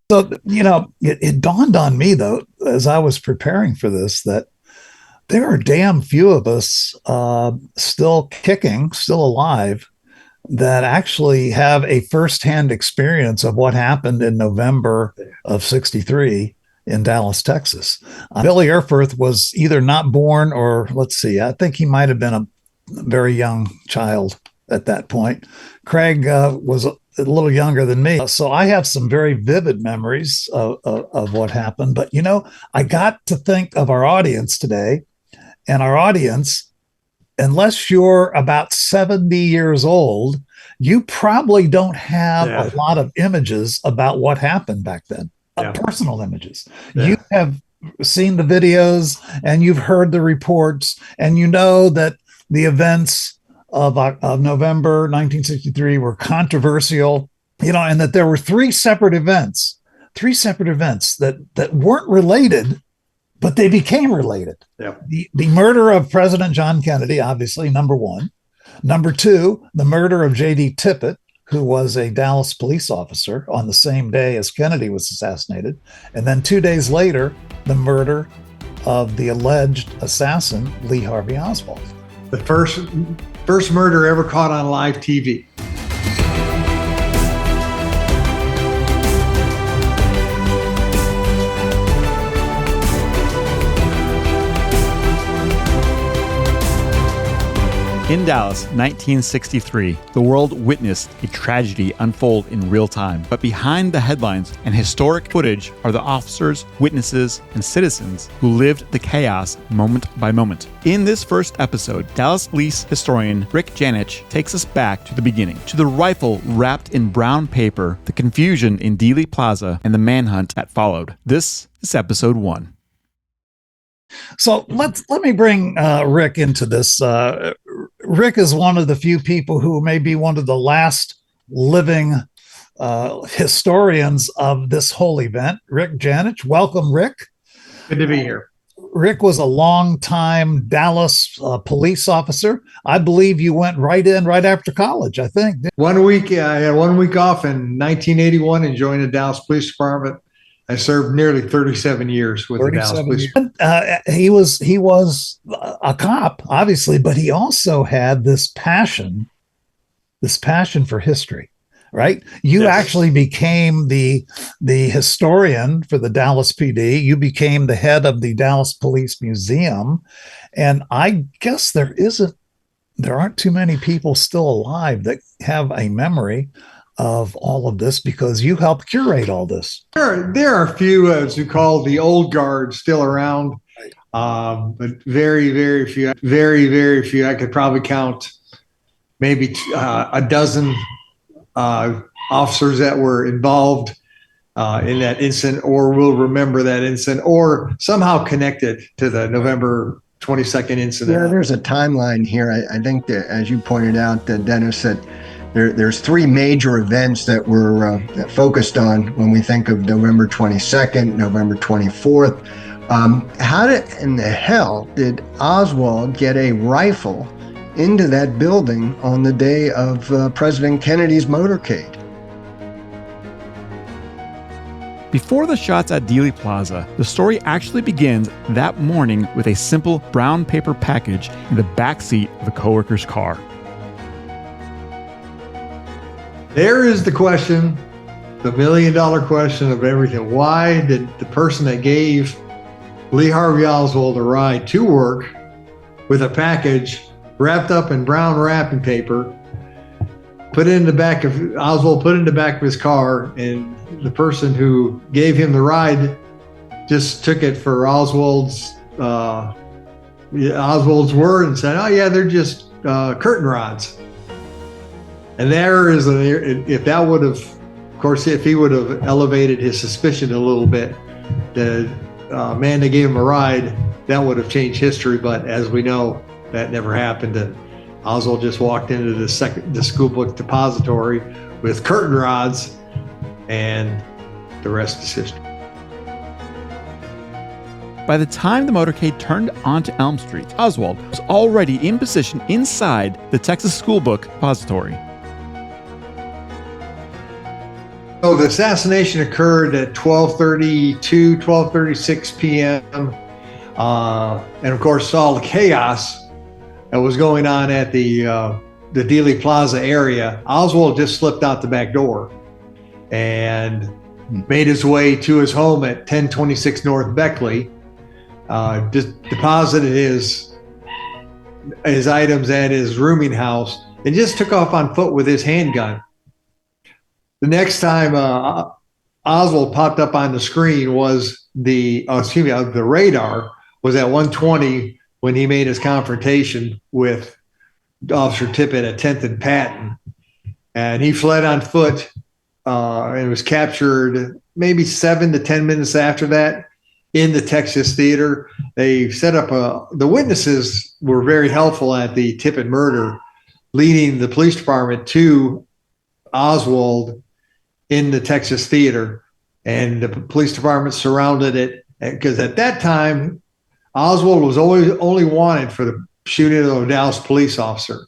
So, it dawned on me, though, as I was preparing for this, that there are damn few of us still kicking, still alive, that actually have a firsthand experience of what happened in November of '63 in Dallas, Texas. Billy Erfurth was either not born or, let's see, I think he might have been a very young child at that point. Craig was a little younger than me. So I have some very vivid memories of what happened. But, I got to think of our audience today, and our audience, unless you're about 70 years old, you probably don't have a lot of images about what happened back then, personal images. You have seen the videos and you've heard the reports, and you know that the events of November 1963 were controversial, and that there were three separate events that weren't related, but they became related. Yeah. The murder of President John Kennedy, obviously, number one. Number two, the murder of J.D. Tippit, who was a Dallas police officer on the same day as Kennedy was assassinated. And then 2 days later, the murder of the alleged assassin, Lee Harvey Oswald. The first murder ever caught on live TV. In Dallas, 1963, the world witnessed a tragedy unfold in real time. But behind the headlines and historic footage are the officers, witnesses, and citizens who lived the chaos moment by moment. In this first episode, Dallas police historian Rick Janich takes us back to the beginning, to the rifle wrapped in brown paper, the confusion in Dealey Plaza, and the manhunt that followed. This is episode 1. So let me bring Rick into this. Rick is one of the few people who may be one of the last living historians of this whole event. Rick Janich, welcome, Rick. Good to be here. Rick was a longtime Dallas police officer. I believe you went right after college, I think. 1 week, I had 1 week off in 1981 and joined the Dallas Police Department. I served nearly 37 years with the Dallas Police Department. He was a cop, obviously, but he also had this passion for history, right? You actually became the historian for the Dallas PD. You became the head of the Dallas Police Museum. And I guess there aren't too many people still alive that have a memory of all of this, because you helped curate all this. There are a few, as you call the old guard, still around, but very, very few. Very, very few. I could probably count maybe a dozen officers that were involved in that incident, or will remember that incident, or somehow connected to the November 22nd incident. Yeah, there's a timeline here. I think that, as you pointed out, Dennis, that there's three major events that we're focused on when we think of November 22nd, November 24th. How in the hell did Oswald get a rifle into that building on the day of President Kennedy's motorcade? Before the shots at Dealey Plaza, the story actually begins that morning with a simple brown paper package in the backseat of a coworker's car. There is the question, the million-dollar question of everything. Why did the person that gave Lee Harvey Oswald a ride to work with a package wrapped up in brown wrapping paper, Oswald put it in the back of his car, and the person who gave him the ride just took it for Oswald's word and said, "Oh yeah, they're just curtain rods." And there is, if that would have, of course, if he would have elevated his suspicion a little bit, the man that gave him a ride, that would have changed history. But as we know, that never happened. And Oswald just walked into the school book depository with curtain rods, and the rest is history. By the time the motorcade turned onto Elm Street, Oswald was already in position inside the Texas School Book Depository. So the assassination occurred at 12:32, 12:36 p.m. And of course, all the chaos that was going on at the Dealey Plaza area. Oswald just slipped out the back door and made his way to his home at 1026 North Beckley. Just deposited his items at his rooming house and just took off on foot with his handgun. The next time Oswald popped up on the screen was the radar was at 1:20 when he made his confrontation with Officer Tippit at 10th and Patton. And he fled on foot and was captured maybe 7 to 10 minutes after that in the Texas Theater. They set up the witnesses were very helpful at the Tippit murder, leading the police department to Oswald in the Texas Theater, and the police department surrounded it because at that time, Oswald was always only wanted for the shooting of a Dallas police officer.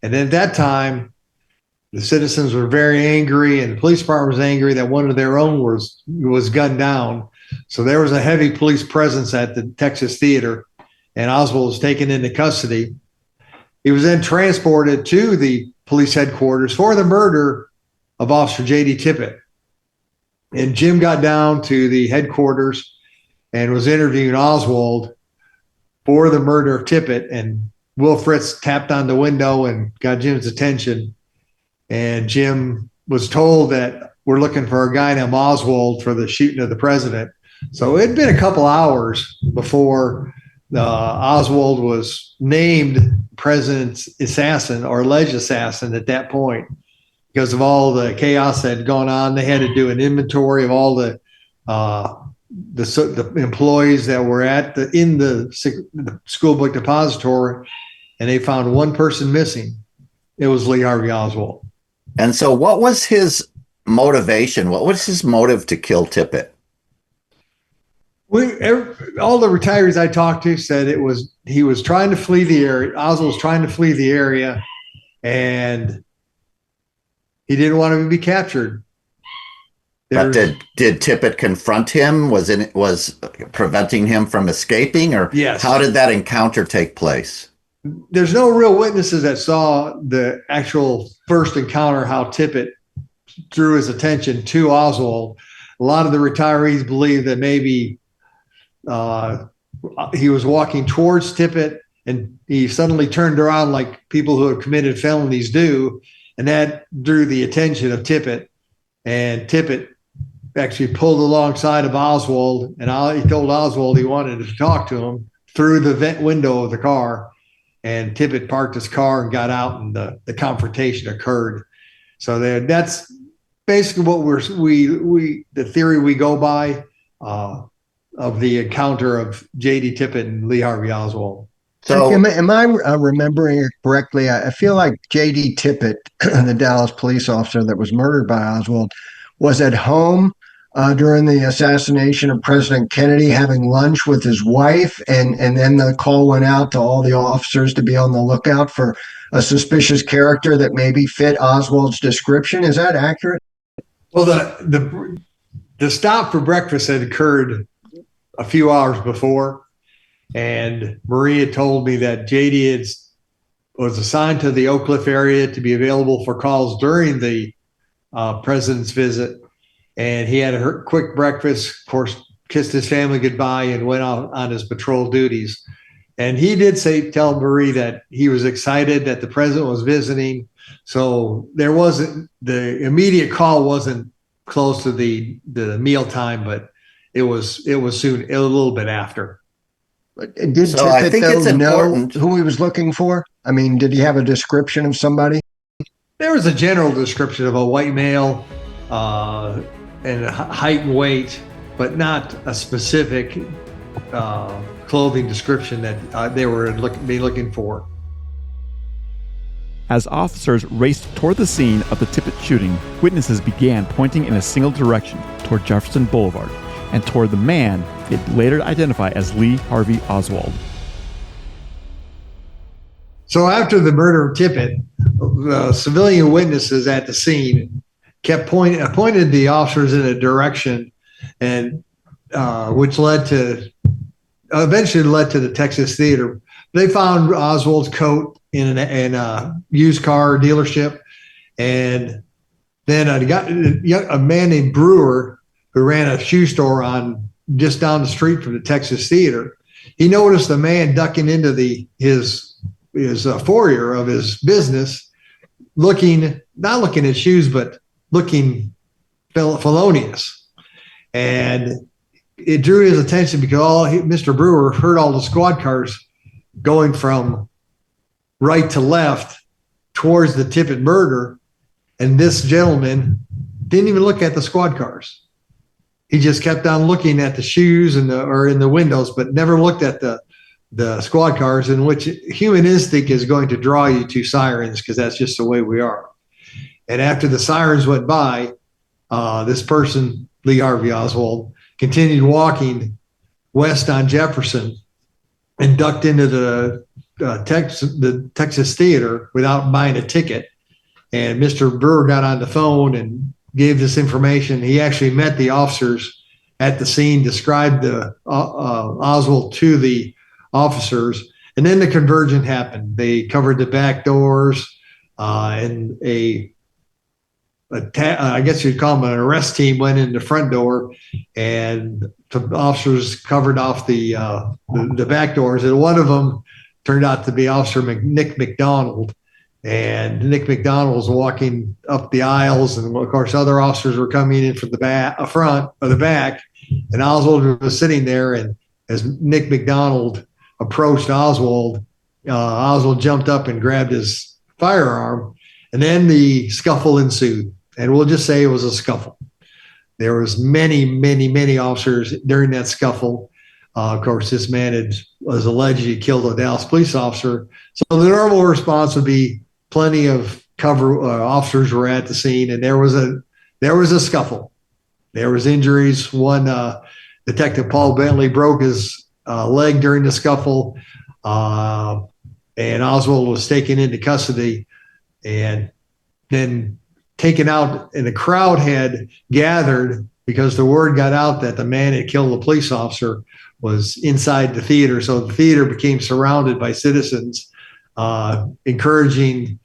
And at that time, the citizens were very angry, and the police department was angry that one of their own was gunned down. So there was a heavy police presence at the Texas Theater, and Oswald was taken into custody. He was then transported to the police headquarters for the murder of Officer J.D. Tippit. And Jim got down to the headquarters and was interviewing Oswald for the murder of Tippit. And Will Fritz tapped on the window and got Jim's attention. And Jim was told that we're looking for a guy named Oswald for the shooting of the president. So it'd been a couple hours before Oswald was named president's assassin or alleged assassin at that point. Because of all the chaos that had gone on, they had to do an inventory of all the employees that were in the school book depository, and they found one person missing. It was Lee Harvey Oswald. And so, what was his motivation? What was his motive to kill Tippit? All the retirees I talked to said he was trying to flee the area. Oswald was trying to flee the area, and he didn't want to be captured. But did Tippit confront him? Was preventing him from escaping, or yes? How did that encounter take place? There's no real witnesses that saw the actual first encounter, how Tippit drew his attention to Oswald. A lot of the retirees believe that maybe he was walking towards Tippit and he suddenly turned around like people who have committed felonies do. And that drew the attention of Tippit, and Tippit actually pulled alongside of Oswald, and he told Oswald he wanted to talk to him through the vent window of the car, and Tippit parked his car and got out, and the confrontation occurred. So that's basically what the theory we go by of the encounter of J.D. Tippit and Lee Harvey Oswald. So, am I remembering it correctly? I feel like J.D. Tippit, the Dallas police officer that was murdered by Oswald, was at home during the assassination of President Kennedy, having lunch with his wife, and then the call went out to all the officers to be on the lookout for a suspicious character that maybe fit Oswald's description. Is that accurate? Well, the stop for breakfast had occurred a few hours before. And Maria told me that JD was assigned to the Oak Cliff area to be available for calls during the president's visit. And he had a quick breakfast, of course, kissed his family goodbye, and went out on his patrol duties. And he did tell Marie that he was excited that the president was visiting. So there wasn't, the immediate call wasn't close to the meal time, but it was soon, a little bit after. Did Tippit know who he was looking for? I mean, did he have a description of somebody? There was a general description of a white male and height and weight, but not a specific clothing description that they were looking for. As officers raced toward the scene of the Tippit shooting, witnesses began pointing in a single direction, toward Jefferson Boulevard, and toward the man they'd later identify as Lee Harvey Oswald. So after the murder of Tippit, civilian witnesses at the scene kept pointed the officers in a direction, and which eventually led to the Texas Theater. They found Oswald's coat in a used car dealership, and then a man named Brewer, who ran a shoe store just down the street from the Texas Theater. He noticed a man ducking into his foyer of his business, not looking at shoes, but looking felonious. And it drew his attention because Mr. Brewer heard all the squad cars going from right to left towards the Tippit murder. And this gentleman didn't even look at the squad cars. He just kept on looking at the shoes or in the windows, but never looked at the squad cars, in which human instinct is going to draw you to sirens, because that's just the way we are. And after the sirens went by, this person, Lee Harvey Oswald, continued walking west on Jefferson and ducked into the Texas Theater without buying a ticket. And Mr. Brewer got on the phone and gave this information. He actually met the officers at the scene, described Oswald to the officers, and then the conversion happened. They covered the back doors, and I guess you'd call them an arrest team went in the front door, and the officers covered off the back doors. And one of them turned out to be Officer Nick McDonald. And Nick McDonald was walking up the aisles, and of course, other officers were coming in from the front or the back. And Oswald was sitting there. And as Nick McDonald approached Oswald, Oswald jumped up and grabbed his firearm, and then the scuffle ensued. And we'll just say it was a scuffle. There was many officers during that scuffle. Of course, this man was alleged he killed a Dallas police officer. So the normal response would be plenty of cover. Officers were at the scene, and there was a scuffle. There was injuries. One Detective Paul Bentley broke his leg during the scuffle, and Oswald was taken into custody and then taken out. And the crowd had gathered because the word got out that the man that killed the police officer was inside the theater. So the theater became surrounded by citizens, encouraging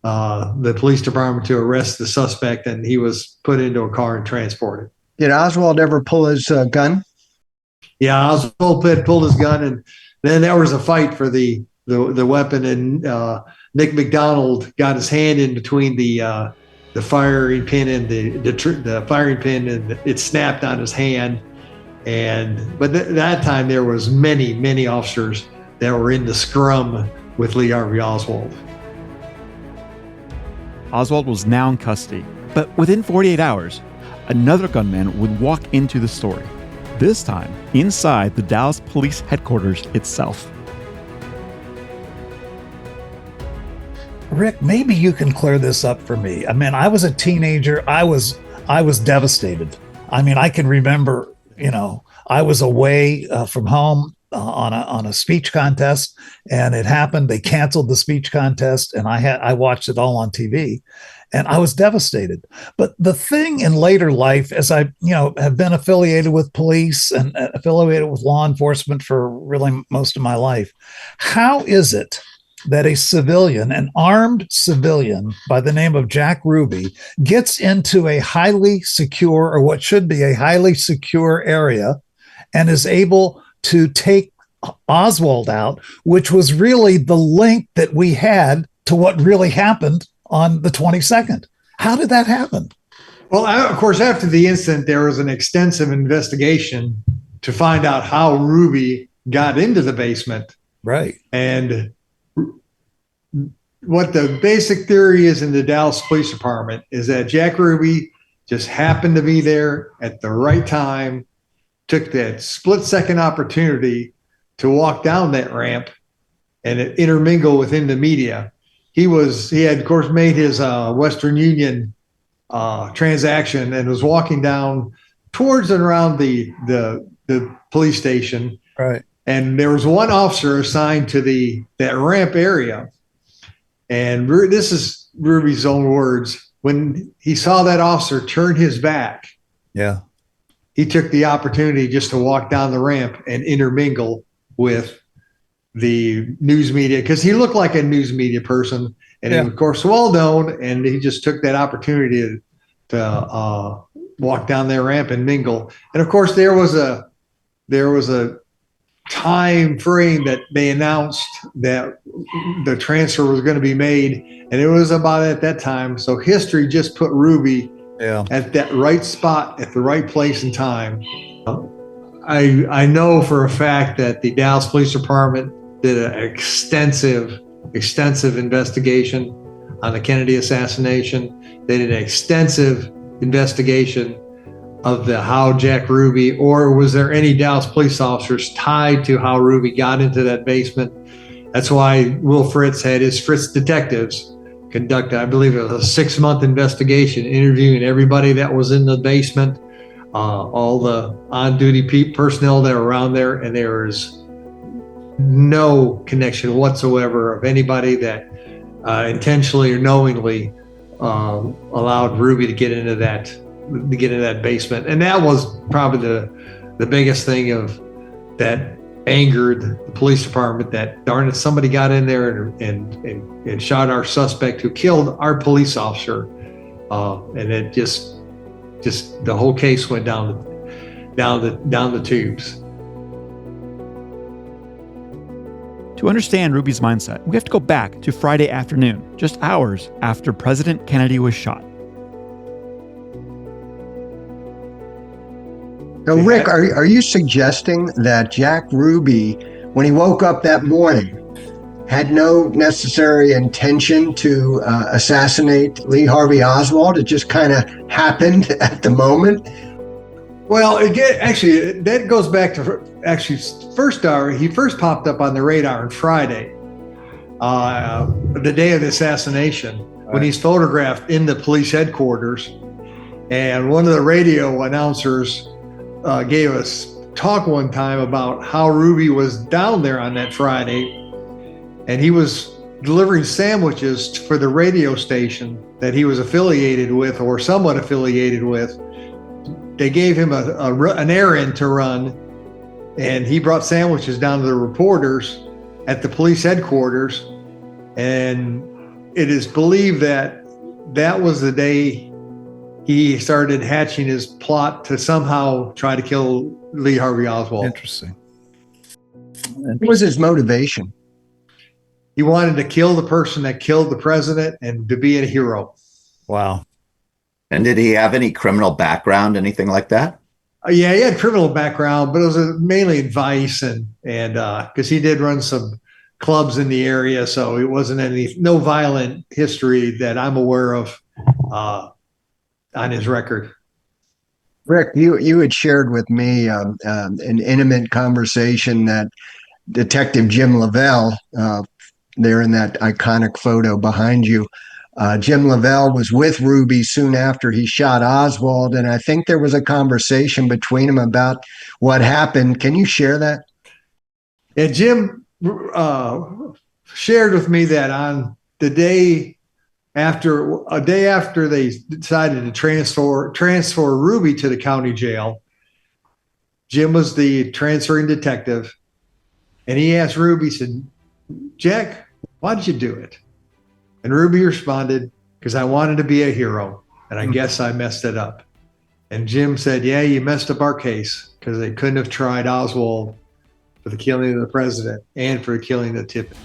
the police department to arrest the suspect, and he was put into a car and transported. Did Oswald ever pull his gun? Yeah, Oswald pulled his gun, and then there was a fight for the weapon, and Nick McDonald got his hand in between the firing pin and the firing pin, and it snapped on his hand. But that time there was many officers that were in the scrum with Lee Harvey Oswald. Oswald was now in custody, but within 48 hours, another gunman would walk into the story, this time inside the Dallas Police Headquarters itself. Rick, maybe you can clear this up for me. I mean, I was a teenager. I was devastated. I mean, I can remember, I was away from home on a speech contest, and it happened. They canceled the speech contest, and I watched it all on TV, and I was devastated. But the thing in later life, as I have been affiliated with police and affiliated with law enforcement for really most of my life, how is it that a civilian, an armed civilian by the name of Jack Ruby, gets into a highly secure, or what should be a highly secure area, and is able to take Oswald out, which was really the link that we had to what really happened on the 22nd? How did that happen? Well, of course, after the incident, there was an extensive investigation to find out how Ruby got into the basement. Right. And what the basic theory is in the Dallas Police Department is that Jack Ruby just happened to be there at the right time, took that split-second opportunity to walk down that ramp and intermingle within the media. He had, of course, made his Western Union transaction and was walking down towards and around the police station. Right. And there was one officer assigned to that ramp area. And this is Ruby's own words. when he saw that officer turn his back, Yeah. he took the opportunity just to walk down the ramp and intermingle with the news media, because he looked like a news media person, and he was, of course, well known, and he just took that opportunity to walk down that ramp and mingle. And of course, there was a time frame that they announced that the transfer was going to be made, and it was about at that time. So history just put Ruby at that right spot at the right place and time. I know for a fact that the Dallas Police Department did an extensive investigation on the Kennedy assassination. They did an extensive investigation of how Jack Ruby, or was there any Dallas police officers tied to how Ruby got into that basement. That's why Will Fritz had his Fritz detectives conduct, I believe it was a 6-month investigation, interviewing everybody that was in the basement, all the on-duty personnel that were around there, and there is no connection whatsoever of anybody that intentionally or knowingly allowed Ruby to get into that basement. And that was probably the biggest thing of that angered the police department, that darn it, somebody got in there and shot our suspect who killed our police officer. And it just the whole case went down the tubes. To understand Ruby's mindset, we have to go back to Friday afternoon, just hours after President Kennedy was shot. Now, Rick, are you suggesting that Jack Ruby, when he woke up that morning, had no necessary intention to assassinate Lee Harvey Oswald? It just kind of happened at the moment? Well, that goes back to he first popped up on the radar on Friday, the day of the assassination, when he's photographed in the police headquarters. And one of the radio announcers gave us talk one time about how Ruby was down there on that Friday, and he was delivering sandwiches for the radio station that he was affiliated with, or somewhat affiliated with. They gave him an errand to run, and he brought sandwiches down to the reporters at the police headquarters. And it is believed that was the day he started hatching his plot to somehow try to kill Lee Harvey Oswald. Interesting. What was his motivation? He wanted to kill the person that killed the president and to be a hero. Wow. And did he have any criminal background, anything like that? Yeah, he had criminal background, but it was mainly in vice, and because he did run some clubs in the area, so it wasn't no violent history that I'm aware of on his record. Rick, you had shared with me an intimate conversation that Detective Jim Lavelle, there in that iconic photo behind you, Jim Lavelle was with Ruby soon after he shot Oswald, and I think there was a conversation between them about what happened. Can you share that? Yeah, Jim shared with me that on a day after they decided to transfer Ruby to the county jail, Jim was the transferring detective, and he asked Ruby, said, "Jack, why did you do it?" And Ruby responded, "Because I wanted to be a hero, and I guess I messed it up." And Jim said, "Yeah, you messed up our case, because they couldn't have tried Oswald for the killing of the president and for killing the Tippit."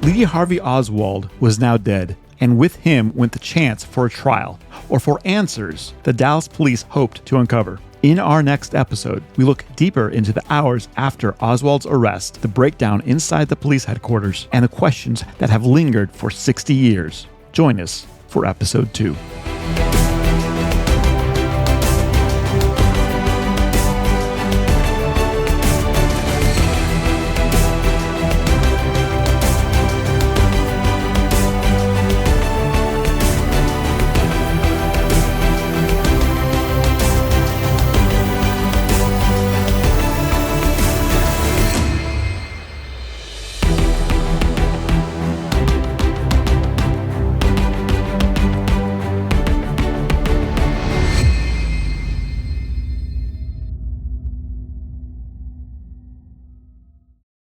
Lee Harvey Oswald was now dead, and with him went the chance for a trial, or for answers the Dallas police hoped to uncover. In our next episode, we look deeper into the hours after Oswald's arrest, the breakdown inside the police headquarters, and the questions that have lingered for 60 years. Join us for episode 2.